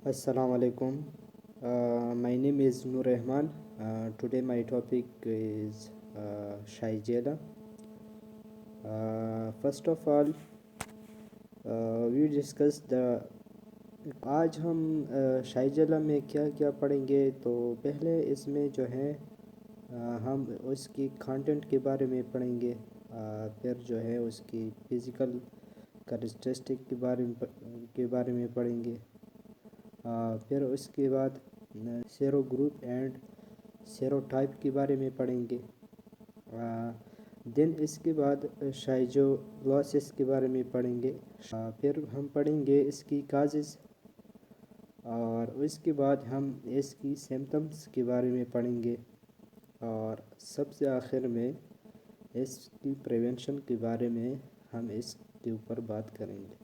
Assalamu alaikum. My name is Nur Rahman. Today my topic is Shaijela. First of all, we discuss the آج ہم شائجلا میں کیا کیا پڑھیں گے. تو پہلے اس میں جو ہے ہم اس کی کانٹینٹ کے بارے میں پڑھیں گے. پھر جو ہے اس کی فزیکل کریکٹرسٹک کے بارے میں پڑھیں گے. پھر اس کے بعد سیرو گروپ اینڈ سیرو ٹائپ کے بارے میں پڑھیں گے. دین اس کے بعد شائجولوسس کے بارے میں پڑھیں گے. پھر ہم پڑھیں گے اس کی کازز، اور اس کے بعد ہم اس کی سمپٹمس کے بارے میں پڑھیں گے، اور سب سے آخر میں اس کی پریونشن کے بارے میں ہم اس کے اوپر بات کریں گے.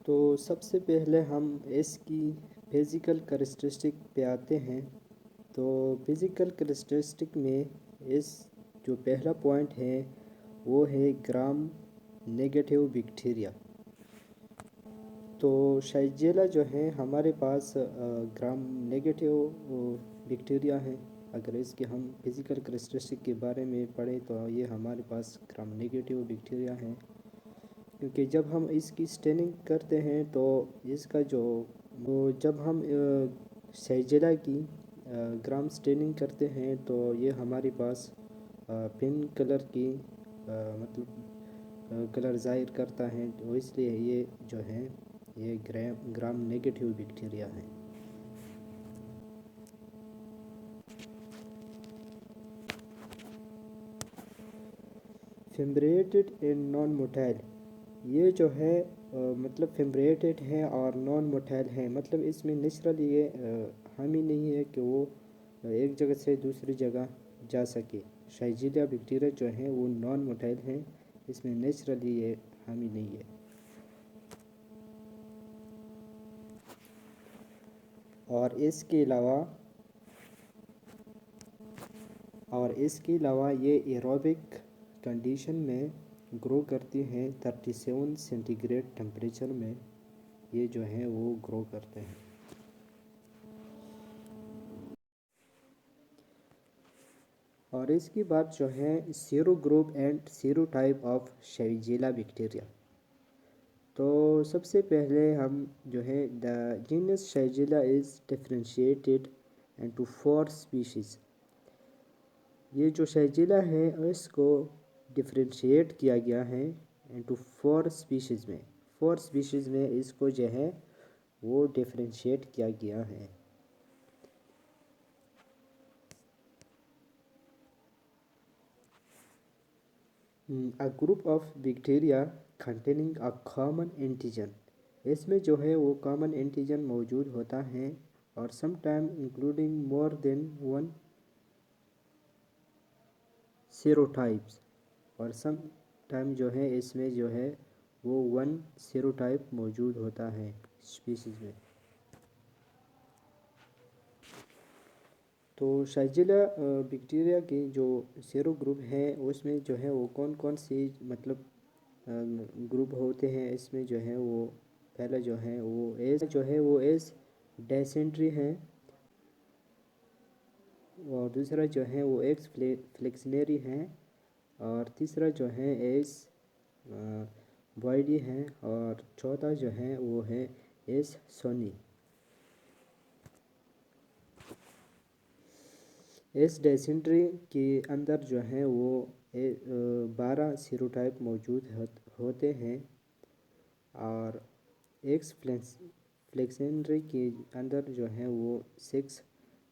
تو سب سے پہلے ہم اس کی فزیکل کریکٹرسٹک پہ آتے ہیں. تو فزیکل کریکٹرسٹک میں اس جو پہلا پوائنٹ ہے وہ ہے گرام نیگیٹیو بیکٹیریا. تو شائجیلا جو ہے ہمارے پاس گرام نیگیٹیو بیکٹیریا ہیں. اگر اس کے ہم فزیکل کریکٹرسٹک کے بارے میں پڑھیں تو یہ ہمارے پاس گرام نیگیٹیو بیکٹیریا ہیں، کیونکہ جب ہم اس کی سٹیننگ کرتے ہیں تو اس کا جب ہم شائجیلا کی گرام سٹیننگ کرتے ہیں تو یہ ہمارے پاس پنک کلر کی مطلب کلر ظاہر کرتا ہے. تو اس لیے یہ جو ہے یہ گرام نیگیٹیو بیکٹیریا ہے. فیمبریٹڈ اینڈ نان موٹائل، یہ جو ہے مطلب فیمبریٹڈ ہیں اور نان موٹائل ہیں. مطلب اس میں نیچرلی یہ حامی نہیں ہے کہ وہ ایک جگہ سے دوسری جگہ جا سکے. شائجیلا بیکٹیریا جو ہیں وہ نان موٹائل ہیں، اس میں نیچرلی یہ حامی نہیں ہے. اور اس کے علاوہ یہ ایروبک کنڈیشن میں گرو کرتی ہیں. 37 سینٹی گریڈ ٹمپریچر میں یہ جو ہیں وہ گرو کرتے ہیں. اور اس کی بات جو ہے sero group and sero type of Shigella bacteria. تو سب سے پہلے ہم جو ہے the genus Shigella is differentiated into 4 species. یہ جو شائجیلا ہے اس کو ڈفرینشیٹ کیا گیا ہے انٹو 4 اسپیشیز میں. 4 اسپیشیز میں اس کو جو ہے وہ ڈفرینشیٹ کیا گیا ہے. A group of bacteria containing a common antigen، اس میں جو ہے وہ کامن اینٹیجن موجود ہوتا ہے، اور سم ٹائم انکلوڈنگ مور دین ون سیروٹائپس، اور سم ٹائم جو ہے اس میں جو ہے وہ 1 سیروٹائپ موجود ہوتا ہے اسپیشیز میں. تو شائجیلا بیکٹیریا کے جو سیرو گروپ ہیں اس میں جو ہے وہ کون کون سی مطلب گروپ ہوتے ہیں. اس میں جو ہے وہ پہلا جو ہے وہ ایس ڈیسینٹری ہیں، اور دوسرا جو ہے وہ ایکس فلیکسنری ہیں، اور تیسرا جو ہے ایس بوائڈی ہیں، اور چوتھا جو ہے وہ ہے ایس سونی. اس ڈیسینٹری کے اندر جو ہے وہ 12 سیروٹائپ موجود ہوتے ہیں، اور ایکس فلیکسنری کے اندر جو ہے وہ 6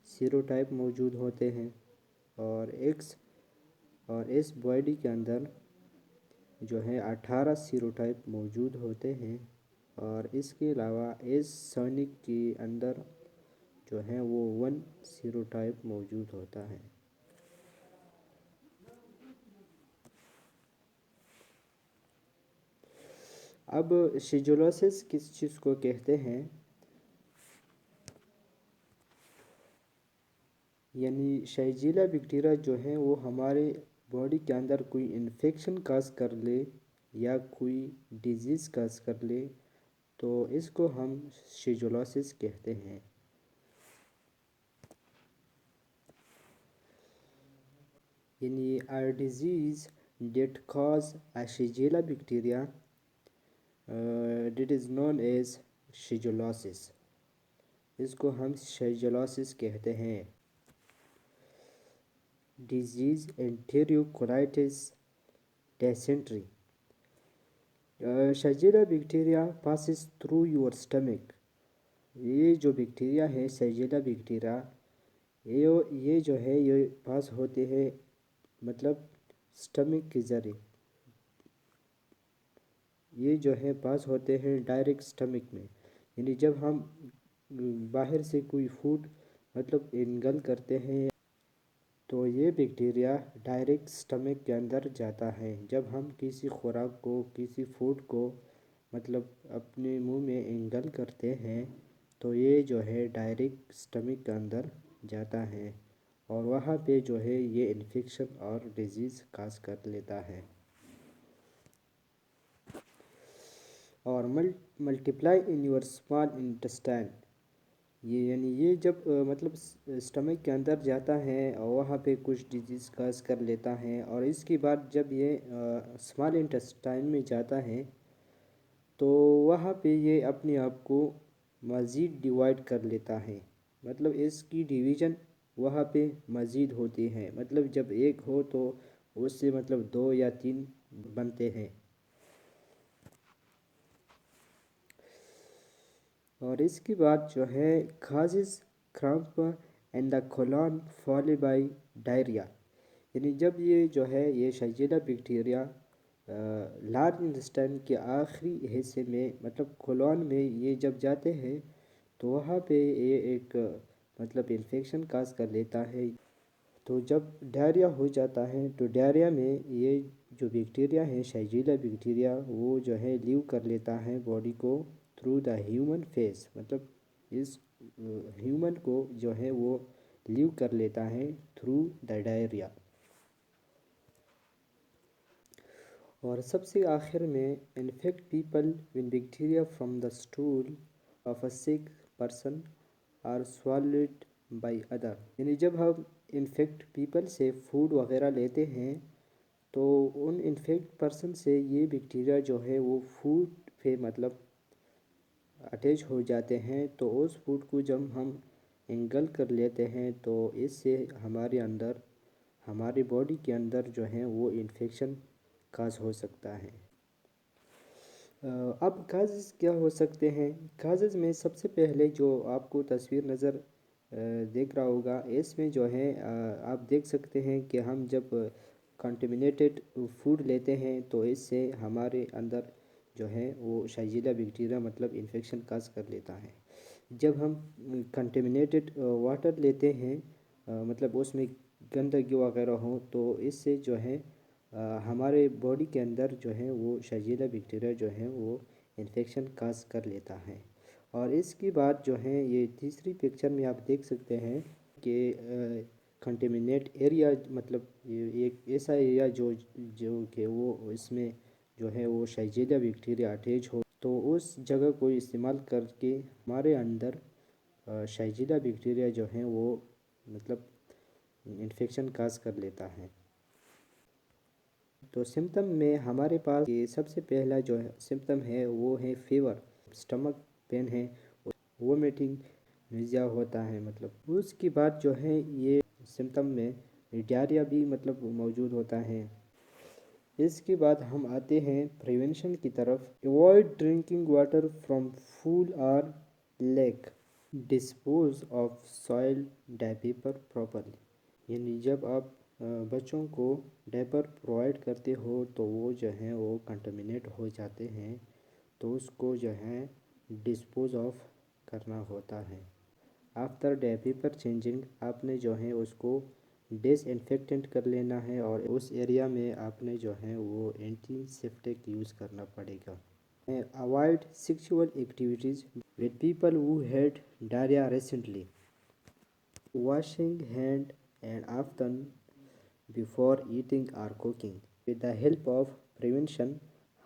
سیروٹائپ موجود ہوتے ہیں، اور اس بوائڈی کے اندر جو ہے 18 سیروٹائپ موجود ہوتے ہیں، اور اس کے علاوہ اس سونک کے اندر جو ہے وہ 1 سیروٹائپ موجود ہوتا ہے. اب شائجولوسس کس چیز کو کہتے ہیں؟ یعنی شائجیلا بیکٹیریا جو ہے وہ ہمارے باڈی کے اندر کوئی انفیکشن کاز کر لے یا کوئی ڈیزیز کاز کر لے تو اس کو ہم شیجولوسس کہتے ہیں۔ یعنی a disease that cause a Shigella bacteria that is known as shigellosis، اس کو ہم شیجولوسس کہتے ہیں۔ ڈیزیز انٹریوکولائی dysentery, Shigella bacteria passes through your stomach. یہ جو بیکٹیریا ہے شیجیلا بیکٹیریا، یہ جو ہے یہ پاس ہوتے ہیں مطلب اسٹمک کے ذریعے، یہ جو ہے پاس ہوتے ہیں ڈائریکٹ اسٹمک میں۔ یعنی جب ہم باہر سے کوئی فوڈ مطلب انگل کرتے ہیں تو یہ بیکٹیریا ڈائریکٹ اسٹمک کے اندر جاتا ہے۔ جب ہم کسی خوراک کو کسی فوڈ کو مطلب اپنے منہ میں انگل کرتے ہیں تو یہ جو ہے ڈائریکٹ اسٹمک کے اندر جاتا ہے اور وہاں پہ جو ہے یہ انفیکشن اور ڈیزیز کاز کر لیتا ہے۔ اور multiply in your small intestine, یہ یعنی یہ جب مطلب اسٹمک کے اندر جاتا ہے اور وہاں پہ کچھ ڈیزیز کاز کر لیتا ہے، اور اس کے بعد جب یہ اسمال انٹسٹائن میں جاتا ہے تو وہاں پہ یہ اپنے آپ کو مزید ڈیوائڈ کر لیتا ہے، مطلب اس کی ڈویژن وہاں پہ مزید ہوتی ہے، مطلب جب ایک ہو تو اس سے مطلب 2 یا 3 بنتے ہیں۔ اور اس کی بات جو ہے causes cramp and the colon followed by diarrhoea, یعنی جب یہ جو ہے یہ شیجیلا بیکٹیریا لارج انٹسٹائن کے آخری حصے میں مطلب کولون میں یہ جب جاتے ہیں تو وہاں پہ یہ ایک مطلب انفیکشن کاز کر لیتا ہے۔ تو جب ڈائریا ہو جاتا ہے تو ڈائریا میں یہ جو بیکٹیریا ہے شیجیلا بیکٹیریا وہ جو ہے لیو کر لیتا ہے باڈی کو تھرو دا ہیومن فیس، مطلب اس ہیومن کو جو ہے وہ لیو کر لیتا ہے تھرو دا ڈائریا۔ اور سب سے آخر میں infect people when bacteria from the stool of a sick person are swallowed by other, یعنی جب ہم انفیکٹ پیپل سے فوڈ وغیرہ لیتے ہیں تو ان انفیکٹ پرسن سے یہ بیکٹیریا جو ہے وہ فوڈ پہ مطلب اٹیچ ہو جاتے ہیں، تو اس فوڈ کو جب ہم انگل کر لیتے ہیں تو اس سے ہمارے اندر ہماری باڈی کے اندر جو ہے وہ انفیکشن کاز ہو سکتا ہے۔ اب کازز کیا ہو سکتے ہیں؟ کازز میں سب سے پہلے جو آپ کو تصویر نظر دیکھ رہا ہوگا، اس میں جو ہے آپ دیکھ سکتے ہیں کہ ہم جب کنٹیمنیٹڈ فوڈ لیتے ہیں تو اس سے ہمارے اندر جو ہے وہ شیجیلا بیکٹیریا مطلب انفیکشن کاز کر لیتا ہے۔ جب ہم کنٹیمنیٹڈ واٹر لیتے ہیں مطلب اس میں گندگی وغیرہ ہو تو اس سے جو ہے ہمارے باڈی کے اندر جو ہے وہ شیجیلا بیکٹیریا جو ہے وہ انفیکشن کاز کر لیتا ہے۔ اور اس کی بات جو ہے یہ تیسری پکچر میں آپ دیکھ سکتے ہیں کہ کنٹیمنیٹ ایریا مطلب ایک ایسا ایریا جو کہ وہ اس میں جو ہے وہ شیجیلا بیکٹیریا اٹیچ ہو تو اس جگہ کو استعمال کر کے ہمارے اندر شیجیلا بیکٹیریا جو ہے وہ مطلب انفیکشن کاز کر لیتا ہے۔ تو سمپٹم میں ہمارے پاس یہ سب سے پہلا جو سمپٹم ہے وہ ہے فیور، اسٹمک پین ہے، وومیٹنگ، نیزیا ہوتا ہے مطلب۔ اس کی بات جو ہے یہ سمپٹم میں ڈائریا بھی مطلب موجود ہوتا ہے۔ اس کے بعد ہم آتے ہیں پریونشن کی طرف۔ Avoid drinking water from pool اور lake, dispose of soil diaper properly, یعنی جب آپ بچوں کو ڈائپر پرووائڈ کرتے ہو تو وہ جو ہیں وہ کنٹامنیٹ ہو جاتے ہیں تو اس کو جو ہے ڈسپوز آف کرنا ہوتا ہے۔ آفٹر ڈائپر چینجنگ آپ نے جو ہے اس کو ڈس انفیکٹنٹ کر لینا ہے اور اس ایریا میں آپ نے جو ہے وہ اینٹی سیپٹک یوز کرنا پڑے گا۔ Avoid sexual activities with people who had diarrhoea recently, washing hand and often before eating or cooking. With the help of prevention,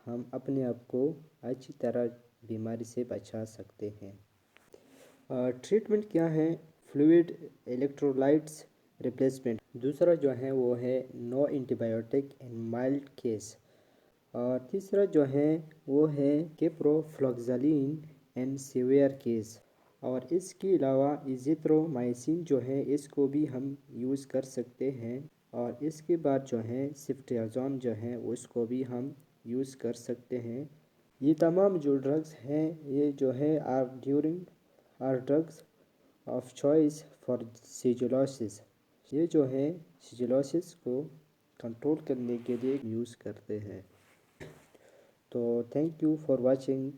ہم اپنے آپ کو اچھی طرح بیماری سے بچا سکتے ہیں۔ ٹریٹمنٹ کیا ہے؟ Fluid electrolytes replacement. دوسرا جو ہے وہ ہے نو اینٹی بایوٹک ان مائلڈ کیس۔ اور تیسرا جو ہے وہ ہے کیپروفلاکزالین ان سیویئر کیس۔ اور اس کے علاوہ ایزیترومائسین جو ہے اس کو بھی ہم یوز کر سکتے ہیں۔ اور اس کے بعد جو ہے سفٹریازون جو ہے اس کو بھی ہم یوز کر سکتے ہیں۔ یہ تمام جو ڈرگز ہیں یہ جو ہے are drugs of choice for shigellosis. یہ جو ہے سیجولوسس کو کنٹرول کرنے کے لیے یوز کرتے ہیں۔ تو تھینک یو فار واچنگ۔